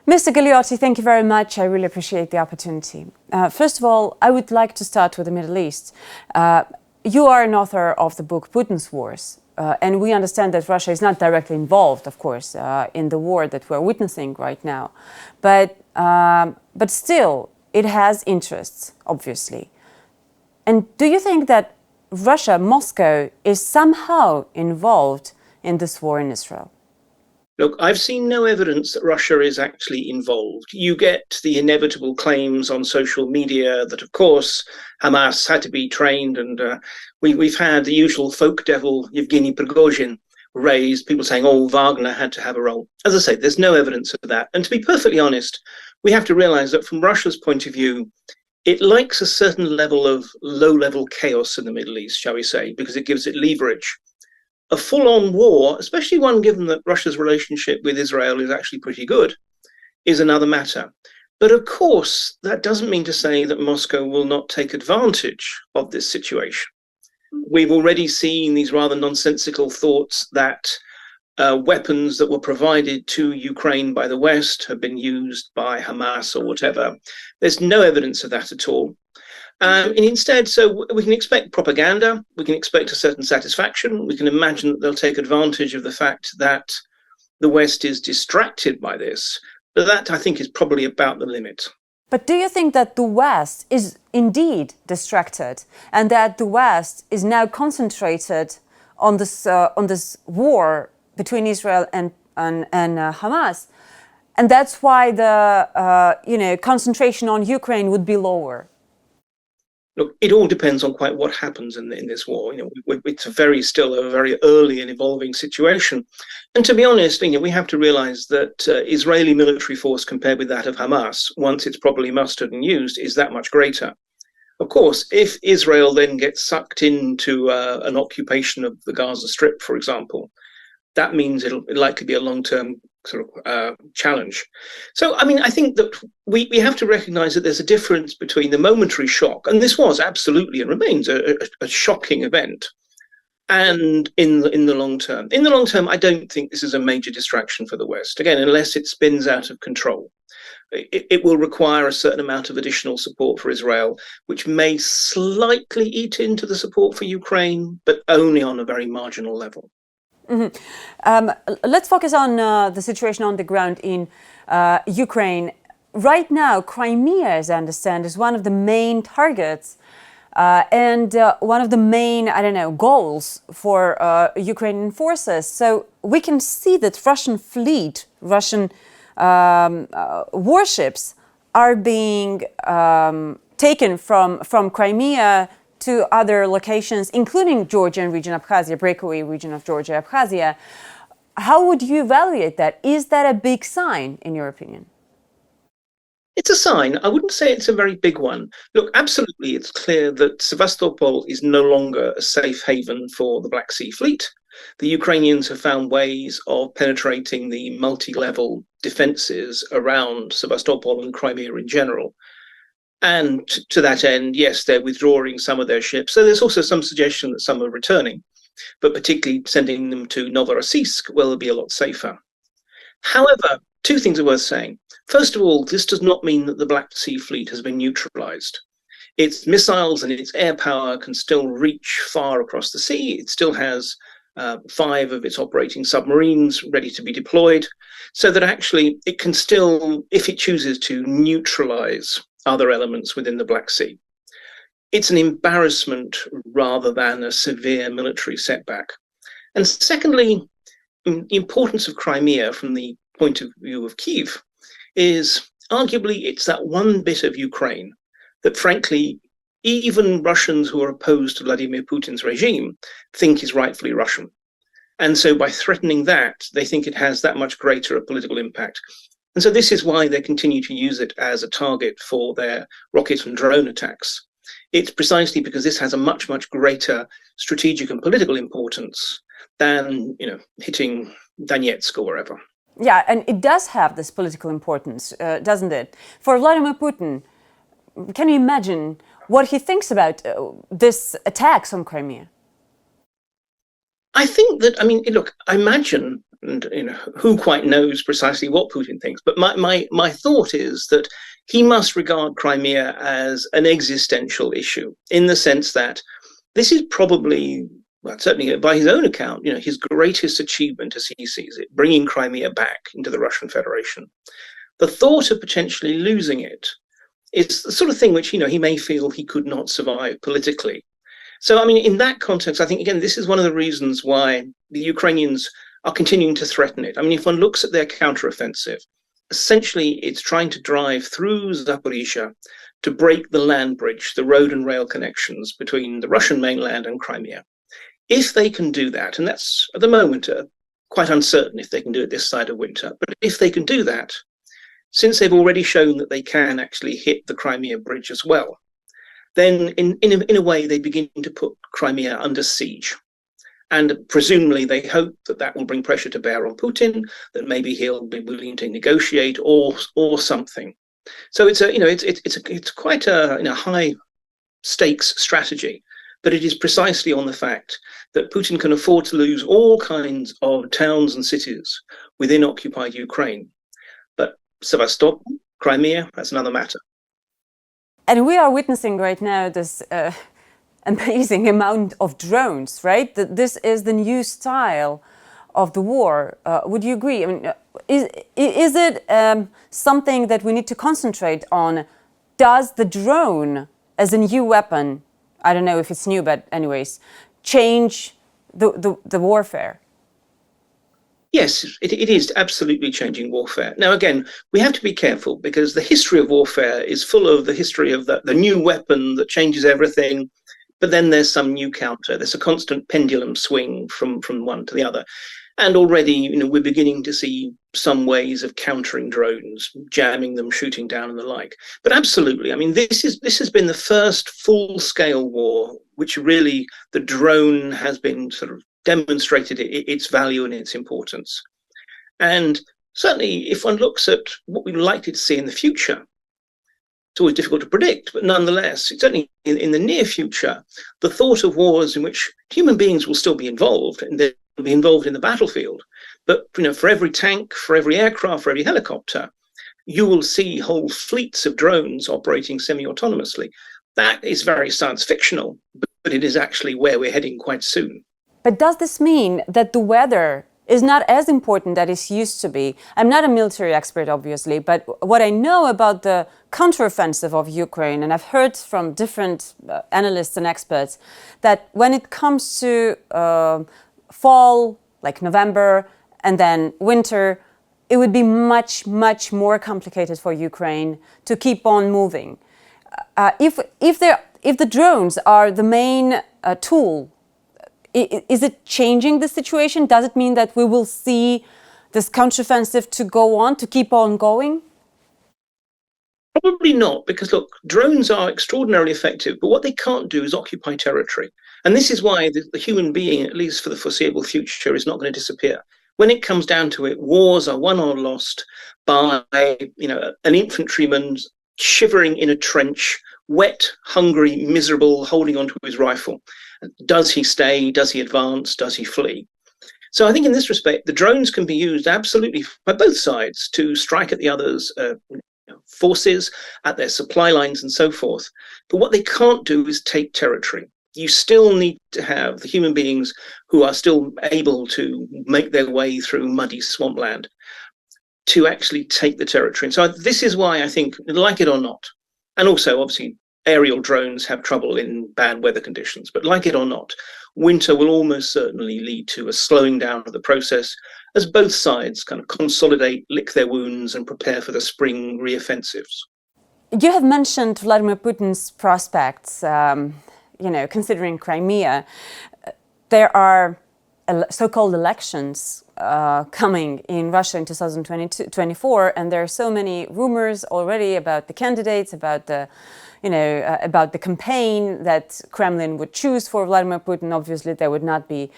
Mr. Galeotti, thank you very much. I really appreciate the opportunity. First of all, I would like to start with the Middle East. You are an author of the book Putin's Wars, and we understand that Russia is not directly involved, of course, in the war that we're witnessing right now. But still, it has interests, obviously. And do you think that Russia, Moscow, is somehow involved in this war in Israel? Look, I've seen no evidence that Russia is actually involved. You get the inevitable claims on social media that, of course, Hamas had to be trained, and we've had the usual folk devil, Yevgeny Prigozhin, raised, people saying, oh, Wagner had to have a role. As I say, there's no evidence of that. And to be perfectly honest, we have to realize that from Russia's point of view, it likes a certain level of low-level chaos in the Middle East, shall we say, because it gives it leverage. A full-on war, especially one given that Russia's relationship with Israel is actually pretty good, is another matter. But of course, that doesn't mean to say that Moscow will not take advantage of this situation. We've already seen these rather nonsensical thoughts that weapons that were provided to Ukraine by the West have been used by Hamas or whatever. There's no evidence of that at all. And instead, so we can expect propaganda, we can expect a certain satisfaction, we can imagine that they'll take advantage of the fact that the West is distracted by this, but that, I think, is probably about the limit. But do you think that the West is indeed distracted and that the West is now concentrated on this war between Israel and Hamas, and that's why the concentration on Ukraine would be lower? Look, it all depends on quite what happens in this war. It's still a very early and evolving situation. And to be honest, we have to realize that Israeli military force compared with that of Hamas, once it's properly mustered and used, is that much greater. Of course, if Israel then gets sucked into an occupation of the Gaza Strip, for example, that means it'll likely be a long-term sort of challenge. So, I think that we have to recognize that there's a difference between the momentary shock, and this was absolutely and remains a shocking event, and in the long term. In the long term, I don't think this is a major distraction for the West, again, unless it spins out of control. It will require a certain amount of additional support for Israel, which may slightly eat into the support for Ukraine, but only on a very marginal level. Mm-hmm. Let's focus on the situation on the ground in Ukraine. Right now, Crimea, as I understand, is one of the main targets and one of the main, goals for Ukrainian forces. So we can see that Russian fleet, Russian warships are being taken from Crimea to other locations, including Georgian region, Abkhazia, breakaway region of Georgia, Abkhazia. How would you evaluate that? Is that a big sign, in your opinion? It's a sign. I wouldn't say it's a very big one. Look, absolutely, it's clear that Sevastopol is no longer a safe haven for the Black Sea Fleet. The Ukrainians have found ways of penetrating the multi-level defenses around Sevastopol and Crimea in general. And to that end, yes, they're withdrawing some of their ships. So there's also some suggestion that some are returning, but particularly sending them to Novorossiysk, where they'll be a lot safer. However, two things are worth saying. First of all, this does not mean that the Black Sea Fleet has been neutralized. Its missiles and its air power can still reach far across the sea. It still has 5 of its operating submarines ready to be deployed, so that actually it can still, if it chooses to, neutralize other elements within the Black Sea. It's an embarrassment rather than a severe military setback. And secondly, the importance of Crimea from the point of view of Kyiv is arguably it's that one bit of Ukraine that, frankly, even Russians who are opposed to Vladimir Putin's regime think is rightfully Russian. And so by threatening that, they think it has that much greater a political impact. And so this is why they continue to use it as a target for their rocket and drone attacks. It's precisely because this has a much, much greater strategic and political importance than, hitting Donetsk or wherever. Yeah, and it does have this political importance, doesn't it? For Vladimir Putin, can you imagine what he thinks about this attacks on Crimea? I think that, look, I imagine And who quite knows precisely what Putin thinks. But my thought is that he must regard Crimea as an existential issue, in the sense that this is probably, well, certainly by his own account, his greatest achievement as he sees it, bringing Crimea back into the Russian Federation. The thought of potentially losing it is the sort of thing which, he may feel he could not survive politically. So, I mean, in that context, I think, again, this is one of the reasons why the Ukrainians are continuing to threaten it. I mean, if one looks at their counteroffensive, essentially it's trying to drive through Zaporizhia to break the land bridge, the road and rail connections between the Russian mainland and Crimea. If they can do that, and that's at the moment quite uncertain if they can do it this side of winter, but if they can do that, since they've already shown that they can actually hit the Crimea bridge as well, then in a way they begin to put Crimea under siege. And presumably they hope that that will bring pressure to bear on Putin, that maybe he'll be willing to negotiate or something. So it's quite a high stakes strategy, but it is precisely on the fact that Putin can afford to lose all kinds of towns and cities within occupied Ukraine. But Sevastopol, Crimea, that's another matter. And we are witnessing right now this amazing amount of drones, right? This is the new style of the war. Would you agree? I mean, is it something that we need to concentrate on? Does the drone as a new weapon, I don't know if it's new, but anyways, change the warfare? Yes, it is absolutely changing warfare. Now, again, we have to be careful because the history of warfare is full of the history of the new weapon that changes everything. But then there's some new counter. There's a constant pendulum swing from one to the other. And already, we're beginning to see some ways of countering drones, jamming them, shooting down and the like. But absolutely, I mean, this has been the first full-scale war, which really the drone has been sort of demonstrated its value and its importance. And certainly, if one looks at what we're likely to see in the future, it's always difficult to predict, but nonetheless, certainly in the near future, the thought of wars in which human beings will still be involved, and they'll be involved in the battlefield. But for every tank, for every aircraft, for every helicopter, you will see whole fleets of drones operating semi-autonomously. That is very science fictional, but it is actually where we're heading quite soon. But does this mean that the weather is not as important as it used to be? I'm not a military expert, obviously, but what I know about the counteroffensive of Ukraine, and I've heard from different analysts and experts, that when it comes to fall, like November, and then winter, it would be much, much more complicated for Ukraine to keep on moving. If the drones are the main tool, is it changing the situation? Does it mean that we will see this counteroffensive to go on, to keep on going? Probably not, because look, drones are extraordinarily effective, but what they can't do is occupy territory. And this is why the human being, at least for the foreseeable future, is not going to disappear. When it comes down to it, wars are won or lost by, an infantryman shivering in a trench, wet, hungry, miserable, holding onto his rifle. Does he stay? Does he advance? Does he flee? So I think in this respect, the drones can be used absolutely by both sides to strike at the other's forces, at their supply lines and so forth. But what they can't do is take territory. You still need to have the human beings who are still able to make their way through muddy swampland to actually take the territory. And so this is why I think, like it or not, and also obviously aerial drones have trouble in bad weather conditions, but like it or not, winter will almost certainly lead to a slowing down of the process as both sides kind of consolidate, lick their wounds and prepare for the spring reoffensives. You have mentioned Vladimir Putin's prospects, considering Crimea. There are so-called elections coming in Russia in 2024, and there are so many rumors already about the candidates, about the campaign that Kremlin would choose for Vladimir Putin. Obviously, there would not be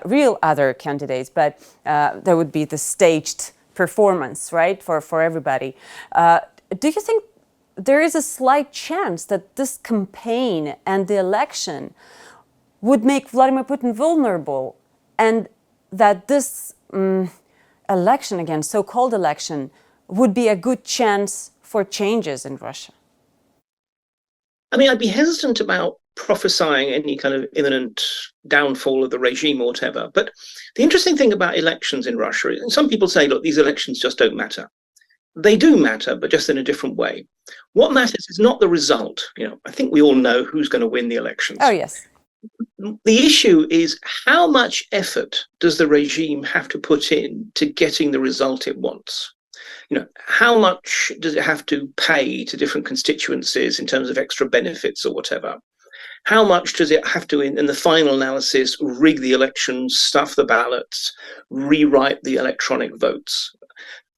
real other candidates, but there would be the staged performance, right, for everybody. Do you think there is a slight chance that this campaign and the election would make Vladimir Putin vulnerable, and that this election, again, so-called election, would be a good chance for changes in Russia? I mean, I'd be hesitant about prophesying any kind of imminent downfall of the regime or whatever. But the interesting thing about elections in Russia is, and some people say, look, these elections just don't matter. They do matter, but just in a different way. What matters is not the result. I think we all know who's going to win the elections. Oh, yes. The issue is how much effort does the regime have to put in to getting the result it wants? How much does it have to pay to different constituencies in terms of extra benefits or whatever? How much does it have to, in the final analysis, rig the elections, stuff the ballots, rewrite the electronic votes?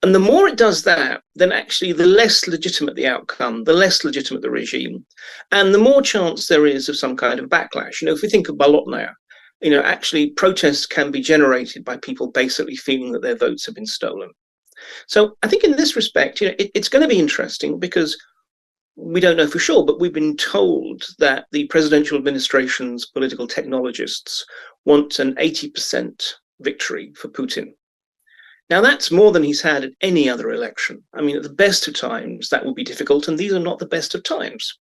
And the more it does that, then actually the less legitimate the outcome, the less legitimate the regime, and the more chance there is of some kind of backlash. If we think of Bolotnaya, actually protests can be generated by people basically feeling that their votes have been stolen. So I think in this respect, it's going to be interesting because we don't know for sure, but we've been told that the presidential administration's political technologists want an 80% victory for Putin. Now, that's more than he's had at any other election. I mean, at the best of times, that will be difficult, and these are not the best of times,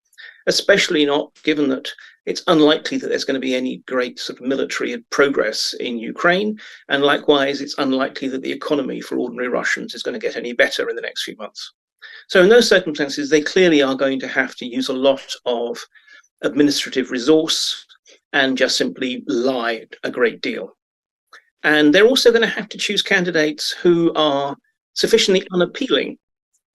especially not given that it's unlikely that there's going to be any great sort of military progress in Ukraine, and likewise, it's unlikely that the economy for ordinary Russians is going to get any better in the next few months. So in those circumstances, they clearly are going to have to use a lot of administrative resource and just simply lie a great deal. And they're also going to have to choose candidates who are sufficiently unappealing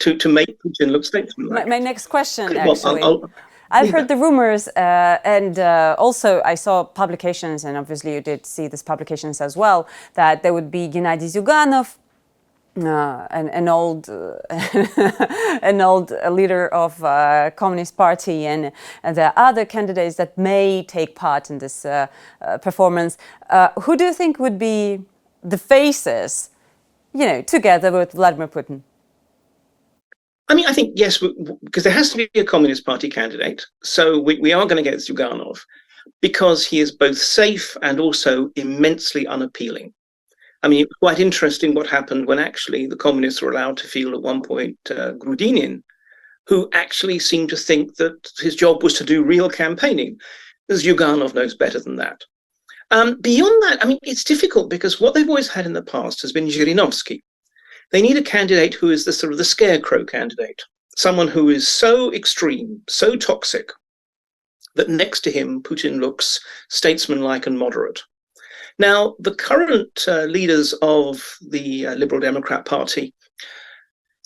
to make Putin look statesmanlike. My next question, actually. I've heard the rumors, and also I saw publications, and obviously you did see these publications as well, that there would be Gennady Zyuganov, an old leader of Communist Party, and the other candidates that may take part in this performance. Who do you think would be the faces, together with Vladimir Putin? I mean, I think, yes, because there has to be a Communist Party candidate. So we are going to get Zyuganov because he is both safe and also immensely unappealing. I mean, it's quite interesting what happened when actually the communists were allowed to field at one point Grudinin, who actually seemed to think that his job was to do real campaigning. Zyuganov knows better than that. Beyond that, I mean, it's difficult because what they've always had in the past has been Zhirinovsky. They need a candidate who is the sort of the scarecrow candidate, someone who is so extreme, so toxic, that next to him, Putin looks statesmanlike and moderate. Now, the current leaders of the Liberal Democrat Party,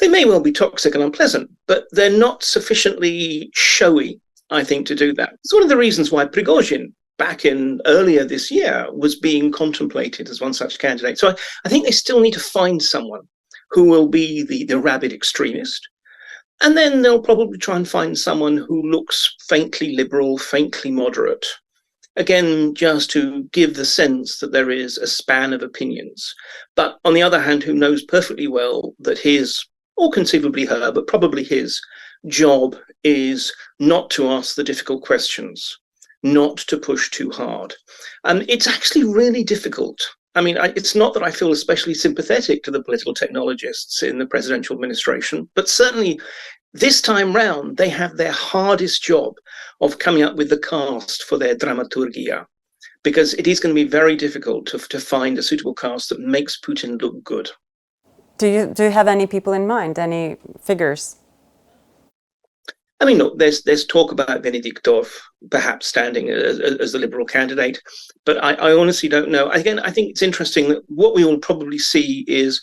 they may well be toxic and unpleasant, but they're not sufficiently showy, I think, to do that. It's one of the reasons why Prigozhin, back in earlier this year, was being contemplated as one such candidate. So I think they still need to find someone who will be the rabid extremist. And then they'll probably try and find someone who looks faintly liberal, faintly moderate. Again, just to give the sense that there is a span of opinions. But on the other hand, who knows perfectly well that his, or conceivably her, but probably his job is not to ask the difficult questions, not to push too hard. It's actually really difficult. I mean, it's not that I feel especially sympathetic to the political technologists in the presidential administration, but certainly this time round, they have their hardest job of coming up with the cast for their dramaturgia, because it is going to be very difficult to find a suitable cast that makes Putin look good. Do you have any people in mind, any figures? I mean, look, there's talk about Venediktov perhaps standing as the Liberal candidate, but I honestly don't know. Again, I think it's interesting that what we will probably see is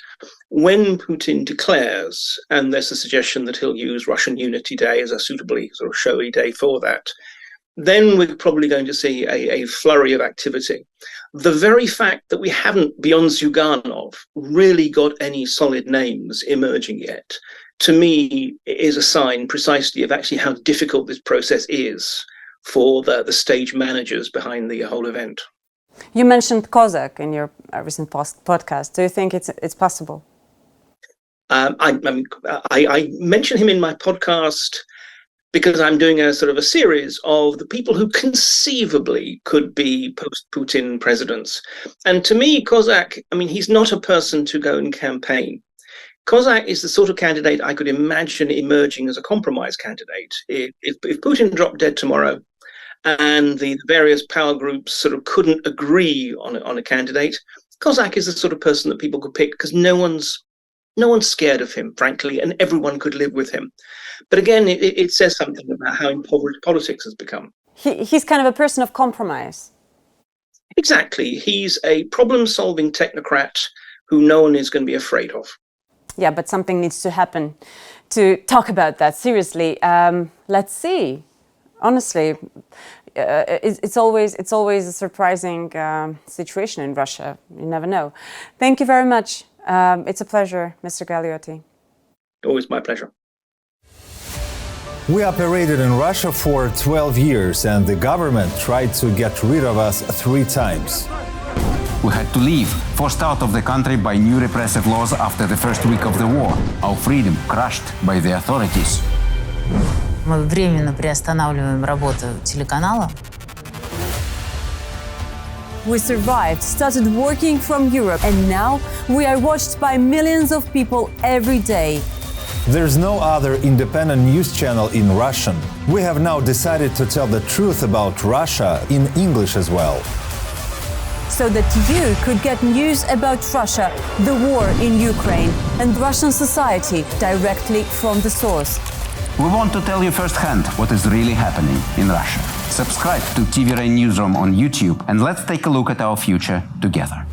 when Putin declares, and there's a suggestion that he'll use Russian Unity Day as a suitably sort of showy day for that, then we're probably going to see a flurry of activity. The very fact that we haven't, beyond Zyuganov, really got any solid names emerging yet, to me, is a sign precisely of actually how difficult this process is for the stage managers behind the whole event. You mentioned Kozak in your recent podcast. Do you think it's possible? I mention him in my podcast because I'm doing a sort of a series of the people who conceivably could be post-Putin presidents. And to me, Kozak, I mean, he's not a person to go and campaign. Kozak is the sort of candidate I could imagine emerging as a compromise candidate. If Putin dropped dead tomorrow and the various power groups sort of couldn't agree on a candidate, Kozak is the sort of person that people could pick because no one's scared of him, frankly, and everyone could live with him. But again, it says something about how impoverished politics has become. He's kind of a person of compromise. Exactly. He's a problem-solving technocrat who no one is going to be afraid of. Yeah, but something needs to happen to talk about that seriously. Let's see. Honestly, it's always a surprising situation in Russia. You never know. Thank you very much. It's a pleasure, Mr. Galeotti. Always my pleasure. We operated in Russia for 12 years, and the government tried to get rid of us 3 times. We had to leave, forced out of the country by new repressive laws after the first week of the war. Our freedom crushed by the authorities. Мы временно приостанавливаем работу телеканала. We survived, started working from Europe, and now we are watched by millions of people every day. There's no other independent news channel in Russian. We have now decided to tell the truth about Russia in English as well. So that you could get news about Russia, the war in Ukraine, and Russian society directly from the source. We want to tell you firsthand what is really happening in Russia. Subscribe to TV Rain Newsroom on YouTube and let's take a look at our future together.